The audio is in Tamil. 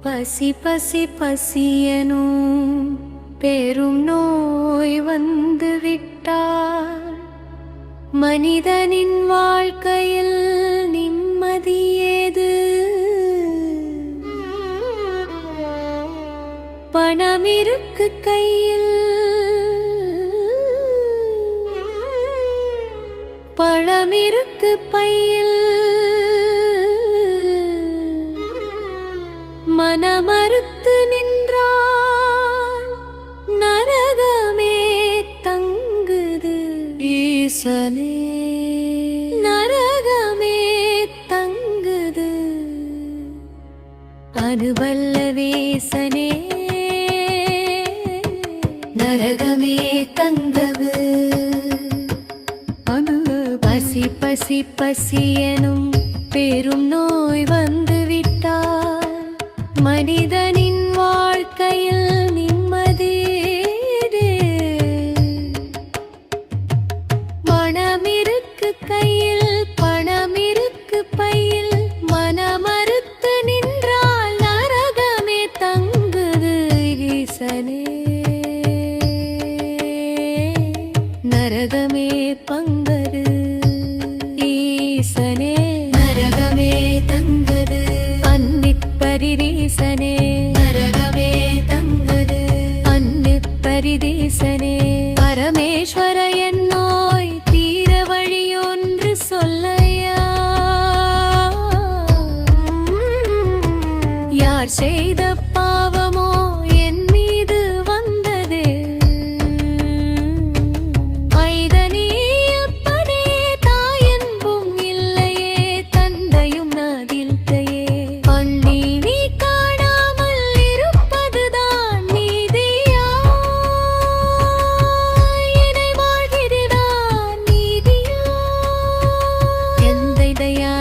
பசி பசி பசியனும் பெரும் நோய் வந்து விட்டால் மனிதனின் வாழ்க்கையில் நிம்மதி ஏது? பணம் இருக்கு கையில், பழம் இருக்கு பையில், மனமறுத்து நின்றால் நரகமே தங்குது. ஈசனே நரகமே தங்குது. அனுபல்ல வேசனே நரகமே தங்குது. பசி பசி பசியனும் பெரும் நோய் வந்து விட்டால் மனிதனின் வாழ்க்கையில் நிம்மதி ஏது? மனமிருக்கு கையில், பணமிருக்கு பையில், மனமறுத்து நின்றால் நரகமே தங்குது. ஈசனே நரகமே பங்கது. ஈசனே நரகமே தங்குது. அன்னிப்பரிதீசனே நரகமே தங்குது. அன்னிப்பரிதீசனே பரமேஸ்வர என் நோய் தீர வழியொன்று சொல்லையா. யார் செய்த பாவமோ என் மீது வந்தது? ஐதனி அப்பனே தாயன்பும் இல்லையே, தந்தையும் நாதில்லையே. அண்ணி நீ காணாமல் இருப்பதுதான் நீதியா? என்னை வாழ்கிறதான் நீதியா? எந்தை தயா